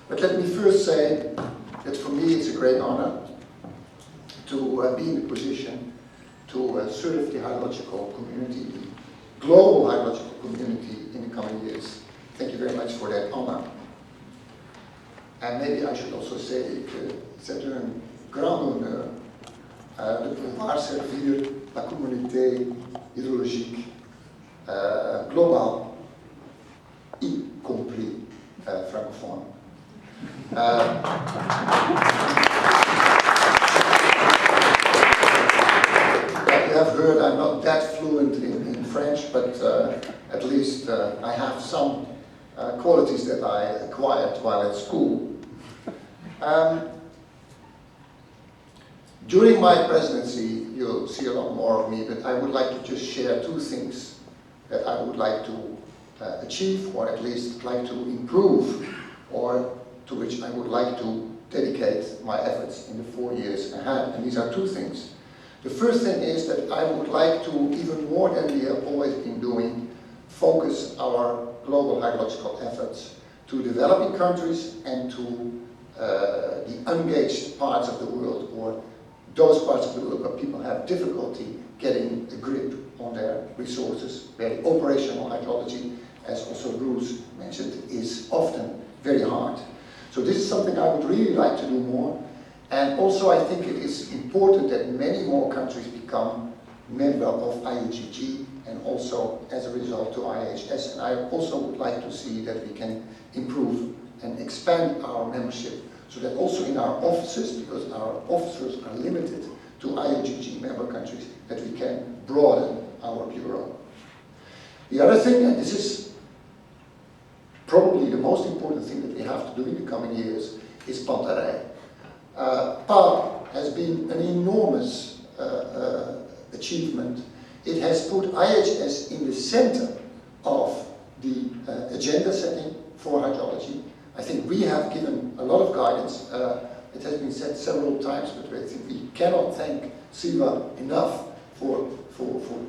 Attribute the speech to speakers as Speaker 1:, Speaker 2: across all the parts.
Speaker 1: But let me first say that for me it's a great honor to be in the position to serve the hydrological community, the global hydrological community in the coming years. Thank you very much for that honor. And maybe I should also say que c'est un grand honneur de pouvoir servir la communauté hydrologique globale, y compris francophone. You have heard I'm not that fluent in French, but at least I have some qualities that I acquired while at school. During my presidency, you'll see a lot more of me, but I would like to just share two things that I would like to achieve, or at least like to improve, or to which I would like to dedicate my efforts in the 4 years ahead. And these are two things. The first thing is that I would like to, even more than we have always been doing, focus our global hydrological efforts to developing countries and to the unengaged parts of the world, or those parts of the world where people have difficulty getting a grip on their resources, where the operational hydrology, as also Bruce mentioned, is often very hard. So this is something I would really like to do more. And also I think it is important that many more countries become member of IUGG and also as a result to IHS. And I also would like to see that we can improve and expand our membership so that also in our offices, because our officers are limited to IUGG member countries, that we can broaden our bureau. The other thing, and this is probably the most important thing that we have to do in the coming years, is Panta Rhei. PAR has been an enormous achievement. It has put IHS in the center of the agenda setting for hydrology. I think we have given a lot of guidance. It has been said several times, but I think we cannot thank Siva enough for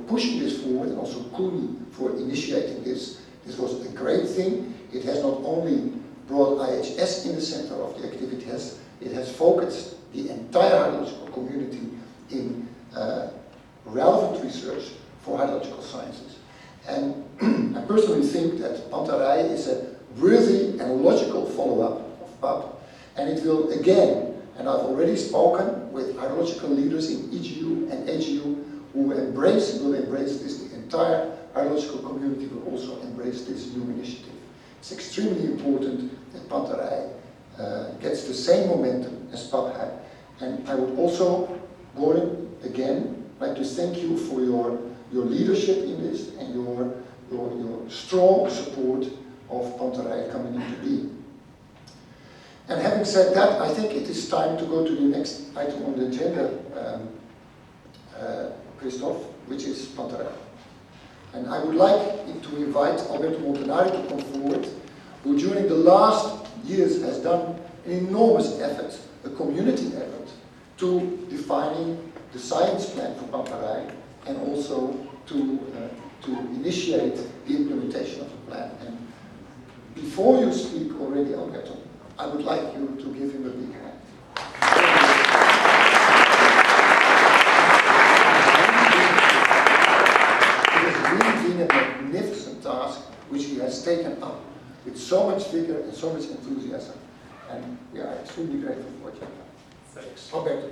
Speaker 1: pushing this forward, and also Kuni for initiating this. This was a great thing. It has not only brought IHS in the center of the activity, it has focused the entire hydrological community in relevant research for hydrological sciences. And I personally think that Panta Rhei is a worthy and logical follow-up of PAP, and it will again, and I've already spoken with hydrological leaders in EGU and AGU who will embrace this. The entire hydrological community will also embrace this new initiative. It's extremely important that Panta Rhei gets the same momentum as PAP had. And I would also, Gordon, again, like to thank you for your leadership in this and your strong support of Panta Rhei coming into being. And having said that, I think it is time to go to the next item on the agenda, Christophe, which is Panta Rhei. And I would like to invite Alberto Montanari to come forward, who during the last years has done an enormous effort, a community effort, to defining the science plan for Panta Rhei and also to initiate the implementation of the plan. And before you speak already, Alberto, I would like you to give him a big hand. It has really been a magnificent task which he has taken up with so much vigor and so much enthusiasm. And we are extremely grateful for what you have done.
Speaker 2: Thanks.
Speaker 1: Alberto.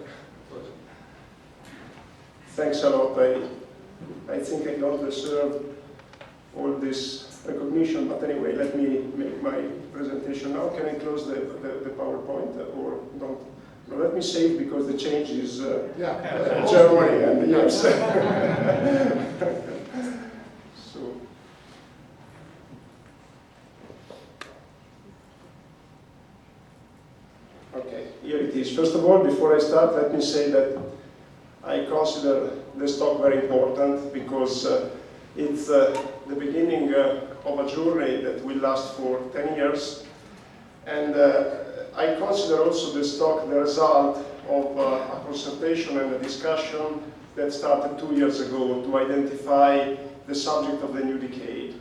Speaker 2: Thanks a lot. I think I don't deserve all this recognition, but anyway, let me make my presentation now. Can I close the PowerPoint or don't? No, let me save because the change is Germany and the US. So, okay, here it is. First of all, before I start, let me say that I consider this talk very important because it's the beginning of a journey that will last for 10 years. And I consider also this talk the result of a consultation and a discussion that started 2 years ago to identify the subject of the new decade.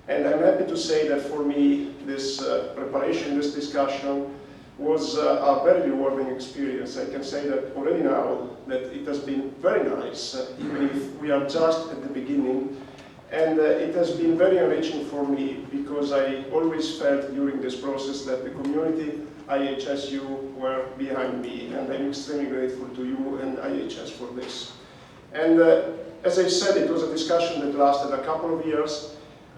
Speaker 2: And I'm happy to say that for me, this preparation, this discussion, was a very rewarding experience. I can say that already now that it has been very nice, even if we are just at the beginning. And it has been very enriching for me because I always felt during this process that the community, IHSU, were behind me, and I'm extremely grateful to you and IHS for this. And as I said, it was a discussion that lasted a couple of years,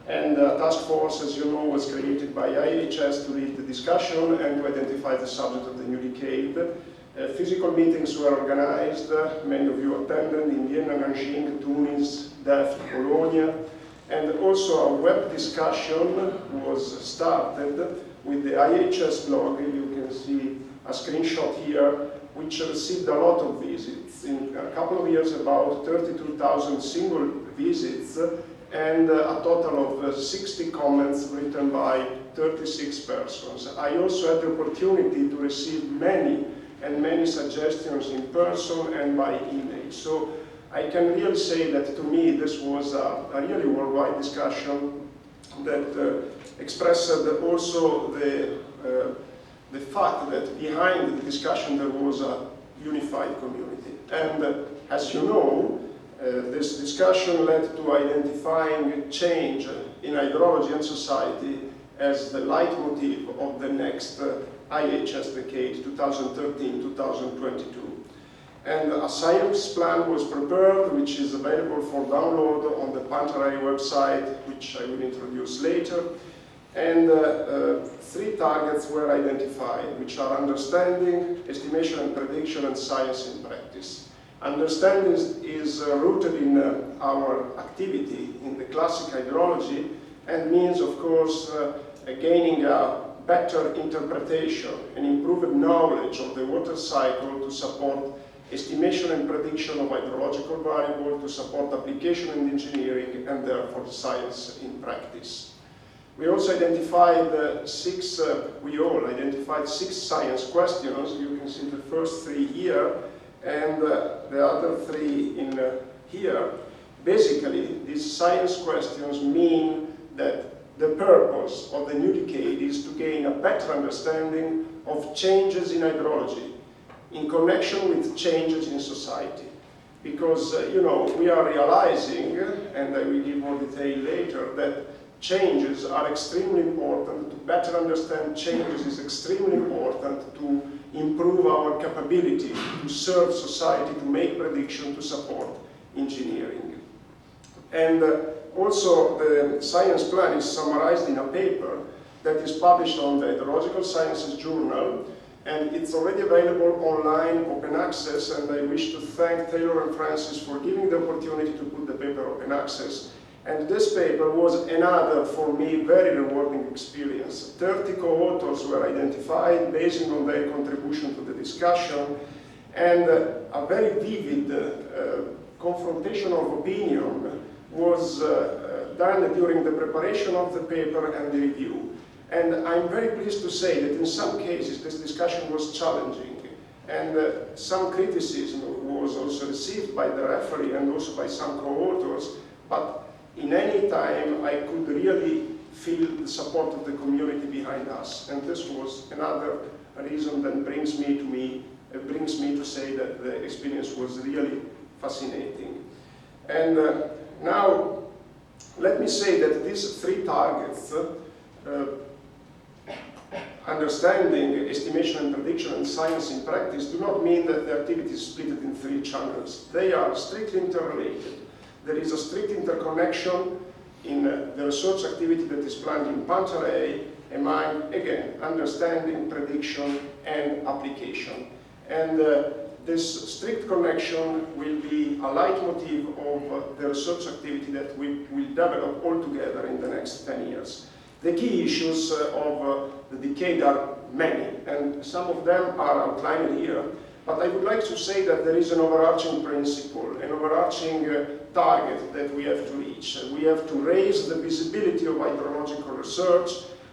Speaker 2: and a task force, as you know, was created by IHS to lead the discussion and to identify the subject of the new decade. Physical meetings were organized, many of you attended, in Vienna, Nanjing, Tunis, Delft, Bologna, and also a web discussion was started with the IHS blog. You can see a screenshot here, which received a lot of visits. In a couple of years, about 32,000 single visits, and a total of 60 comments written by 36 persons. I also had the opportunity to receive many suggestions in person and by email. So I can really say that to me this was a really worldwide discussion that expressed also the fact that behind the discussion there was a unified community. And as you know, this discussion led to identifying change in hydrology and society as the leitmotif of the next IHS decade, 2013-2022. And a science plan was prepared, which is available for download on the Panta Rhei website, which I will introduce later. And 3 targets were identified, which are understanding, estimation and prediction, and science in practice. Understanding is rooted in our activity in the classic hydrology and means, of course, gaining a better interpretation and improved knowledge of the water cycle to support estimation and prediction of hydrological variables, to support application and engineering, and therefore science in practice. We also identified we all identified 6 science questions. You can see the first 3 here, and the other 3 in here. Basically, these science questions mean that the purpose of the new decade is to gain a better understanding of changes in hydrology in connection with changes in society. Because, you know, we are realizing, and I will give more detail later, that changes are extremely important. To better understand changes is extremely important to improve our capability to serve society, to make prediction, to support engineering. And also, the science plan is summarized in a paper that is published on the Hydrological Sciences Journal, and it's already available online, open access, and I wish to thank Taylor and Francis for giving the opportunity to put the paper open access. And this paper was another, for me, very rewarding experience. 30 co-authors were identified based on their contribution to the discussion, and a very vivid confrontation of opinion was done during the preparation of the paper and the review. And I'm very pleased to say that in some cases this discussion was challenging, and some criticism was also received by the referee and also by some co-authors, but in any time I could really feel the support of the community behind us. And this was another reason that brings me to say that the experience was really fascinating. And now, let me say that these 3 targets, understanding, estimation and prediction, and science in practice, do not mean that the activity is split in 3 channels. They are strictly interrelated. There is a strict interconnection in the research activity that is planned in Panta Rhei among, again, understanding, prediction, and application. And this strict connection will be a leitmotif of the research activity that we will develop all together in the next 10 years. The key issues of the decade are many, and some of them are outlined here, but I would like to say that there is an overarching principle, an overarching target that we have to reach. We have to raise the visibility of hydrological research.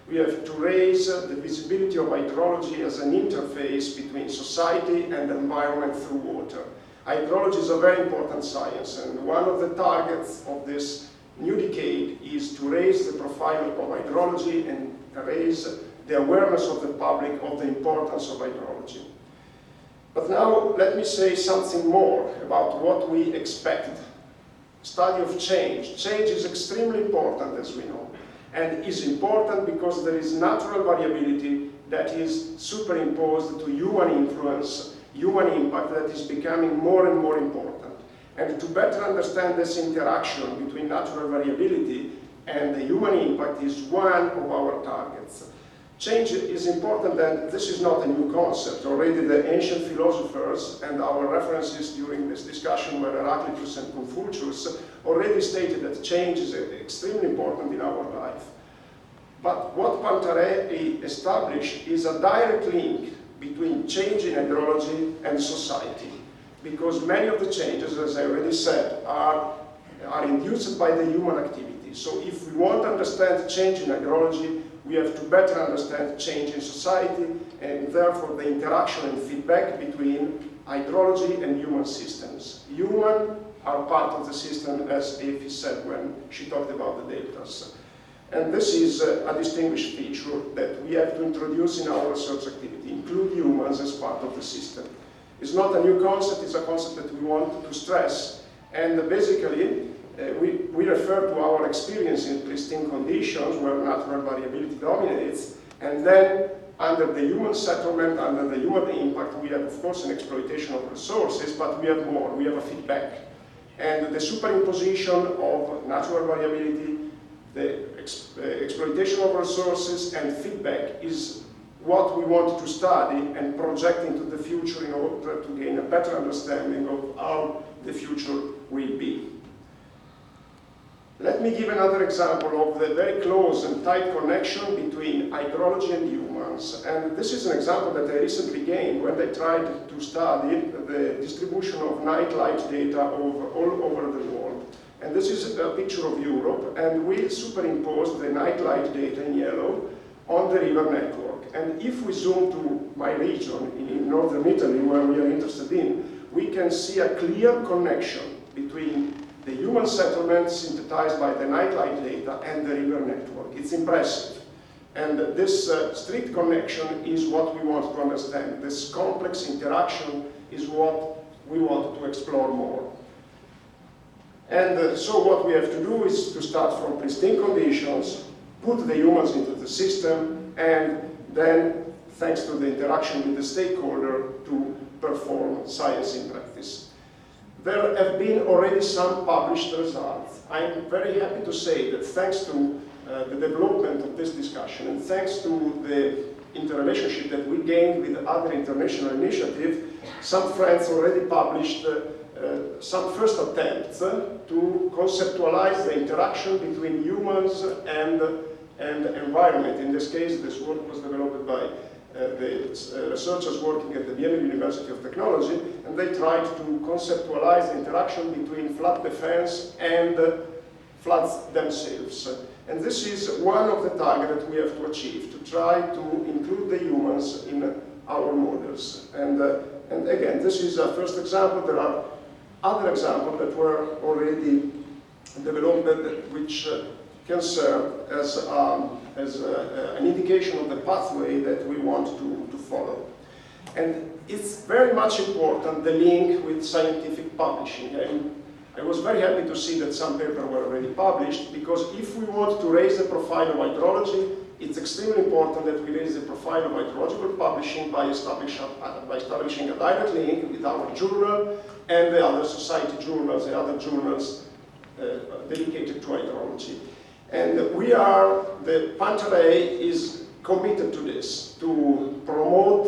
Speaker 2: We have to raise the visibility of hydrology as an interface between society and environment through water. Hydrology is a very important science, and one of the targets of this new decade is to raise the profile of hydrology and raise the awareness of the public of the importance of hydrology. But now let me say something more about what we expect. Study of change. Change is extremely important, as we know, and is important because there is natural variability that is superimposed to human influence, human impact that is becoming more and more important. And to better understand this interaction between natural variability and the human impact is one of our targets. Change is important, and this is not a new concept. Already the ancient philosophers, and our references during this discussion were Heraclitus and Confucius, already stated that change is extremely important in our life. But what Panta Rhei established is a direct link between change in hydrology and society, because many of the changes, as I already said, are induced by the human activity. So if we want to understand change in hydrology, we have to better understand change in society, and therefore the interaction and feedback between hydrology and human systems. Humans are part of the system, as Effie said when she talked about the deltas. And this is a distinguished feature that we have to introduce in our research activity, include humans as part of the system. It's not a new concept, it's a concept that we want to stress. And basically, we refer to our experience in pristine conditions where natural variability dominates, and then under the human settlement, under the human impact, we have, of course, an exploitation of resources, but we have more, we have a feedback. And the superimposition of natural variability, the exploitation of resources and feedback is what we want to study and project into the future in order to gain a better understanding of how the future will be. Let me give another example of the very close and tight connection between hydrology and humans. And this is an example that I recently gained when I tried to study the distribution of nightlight data all over the world. And this is a picture of Europe, and we superimposed the nightlight data in yellow on the river network. And if we zoom to my region in northern Italy, where we are interested in, we can see a clear connection between the human settlement synthesized by the nightlight data and the river network. It's impressive. And this strict connection is what we want to understand. This complex interaction is what we want to explore more. And so what we have to do is to start from pristine conditions, put the humans into the system, and then, thanks to the interaction with the stakeholder, to perform science in practice. There have been already some published results. I'm very happy to say that thanks to the development of this discussion and thanks to the interrelationship that we gained with other international initiatives, some friends already published some first attempts to conceptualize the interaction between humans and environment. In this case, this work was developed by the researchers working at the Vienna University of Technology, and they tried to conceptualize the interaction between flood defense and floods themselves. And this is one of the targets that we have to achieve, to try to include the humans in our models. And again, this is a first example. There are other examples that were already developed which can serve as an indication of the pathway that we want to follow. And it's very much important, the link with scientific publishing. And I was very happy to see that some papers were already published, because if we want to raise the profile of hydrology, it's extremely important that we raise the profile of hydrological publishing by establishing a direct link with our journal and the other society journals, the other journals dedicated to hydrology. And the Panta Rhei is committed to this, to promote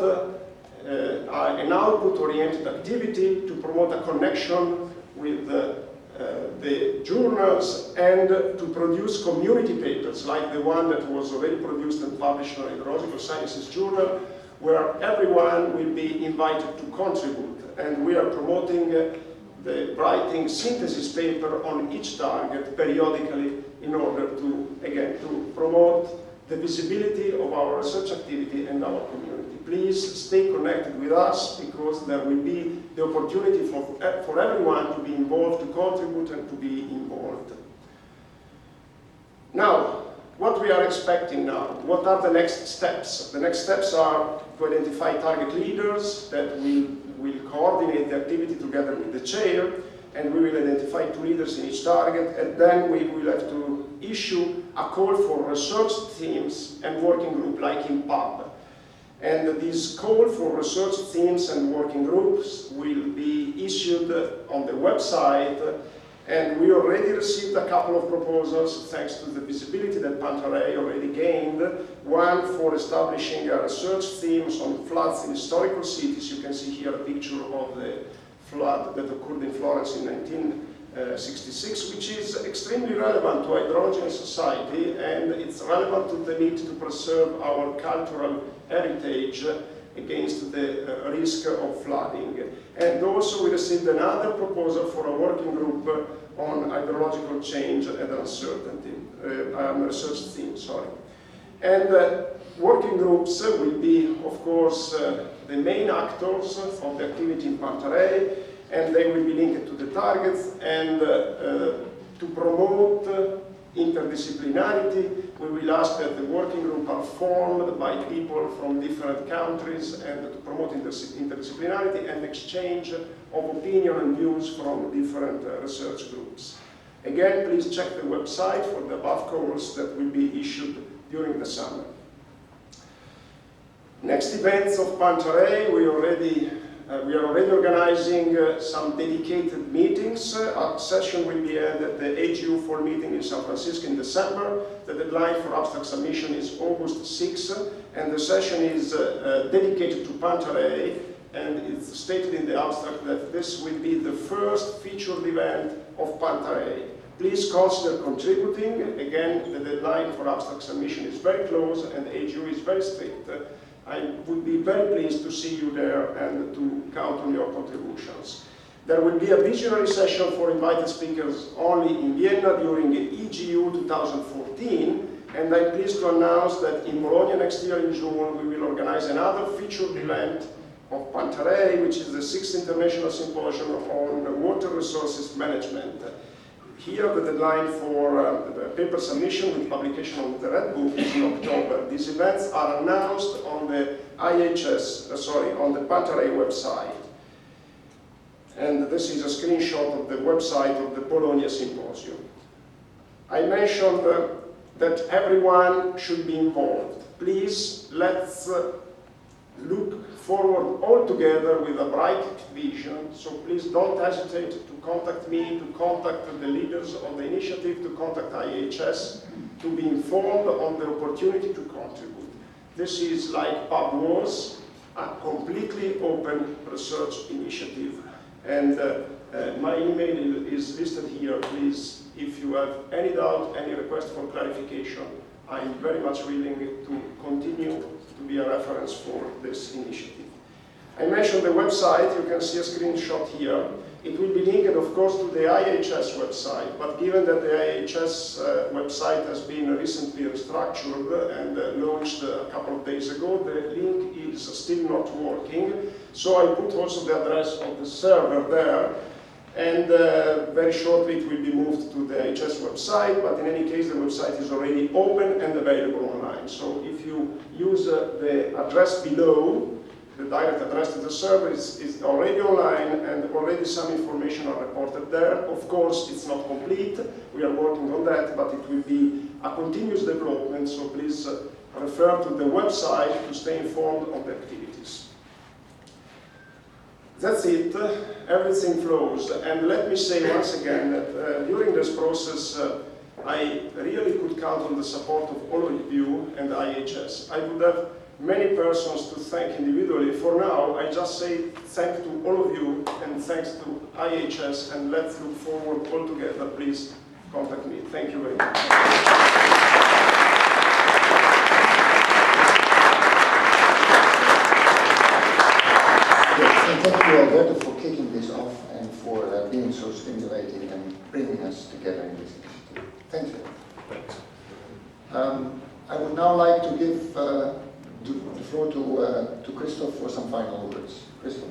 Speaker 2: an output-oriented activity, to promote a connection with the journals, and to produce community papers like the one that was already produced and published in the Hydrological Sciences Journal, where everyone will be invited to contribute. And we are promoting the writing synthesis paper on each target periodically in order to, again, to promote the visibility of our research activity and our community. Please stay connected with us, because there will be the opportunity for everyone to be involved, to contribute and to be involved. Now, what we are expecting now, what are the next steps? The next steps are to identify target leaders that will coordinate the activity together with the chair, and we will identify 2 leaders in each target, and then we will have to issue a call for research teams and working group like in PUB. And this call for research teams and working groups will be issued on the website, and we already received a couple of proposals thanks to the visibility that Panta Rhei already gained. One for establishing a research themes on floods in historical cities. You can see here a picture of the flood that occurred in Florence in 1966, which is extremely relevant to hydrology society, and it's relevant to the need to preserve our cultural heritage against the risk of flooding. And also we received another proposal for a working group on hydrological change and uncertainty, research theme, sorry. And working groups will be, of course, the main actors of the activity in Panta Rhei, and they will be linked to the targets, and to promote interdisciplinarity, we will ask that the working group are formed by people from different countries, and to promote interdisciplinarity and exchange of opinion and views from different research groups. Again, please check the website for the above calls that will be issued during the summer. Next events of Panta Rhei, we are already organizing some dedicated meetings. Our session will be held at the AGU fall meeting in San Francisco in December. The deadline for abstract submission is August 6, and the session is dedicated to Panta Rhei, and it's stated in the abstract that this will be the first featured event of Panta Rhei. Please consider contributing. Again, the deadline for abstract submission is very close, and the AGU is very strict. I would be very pleased to see you there and to count on your contributions. There will be a visionary session for invited speakers only in Vienna during EGU 2014, and I'm pleased to announce that in Bologna next year in June we will organize another featured event of Panta Rhei, which is the 6th International Symposium on Water Resources Management. Here, the deadline for paper submission with publication of the Red Book is in October. These events are announced on the on the Panta Rhei website. And this is a screenshot of the website of the Bologna Symposium. I mentioned that everyone should be involved. Please, let's look forward all together with a bright vision, so please don't hesitate to contact me, to contact the leaders of the initiative, to contact IHS, to be informed on the opportunity to contribute. This is, like PUB was, a completely open research initiative, and my email is listed here. Please, if you have any doubt, any request for clarification, I'm very much willing to continue to be a reference for this initiative. I mentioned the website. You can see a screenshot here. It will be linked, of course, to the IHS website, but given that the IHS website has been recently restructured and launched a couple of days ago, the link is still not working. So I put also the address of the server there, and very shortly it will be moved to the IHS website, but in any case the website is already open and available online. So if you use the address below, the direct address to the server is already online, and already some information are reported there. Of course, it's not complete. We are working on that, but it will be a continuous development, so please refer to the website to stay informed on the activities. That's it. Everything flows. And let me say once again that during this process, I really could count on the support of all of you and IHS. I would have many persons to thank individually. For now, I just say thank to all of you and thanks to IHS, and let's look forward all together. Please contact me. Thank you very much.
Speaker 1: Yes, and thank you, Alberto, for kicking this off and for being so stimulating and bringing us together in this initiative. Thank you.
Speaker 2: Thanks.
Speaker 1: I would now like to give the floor to Christoph for some final words. Christoph.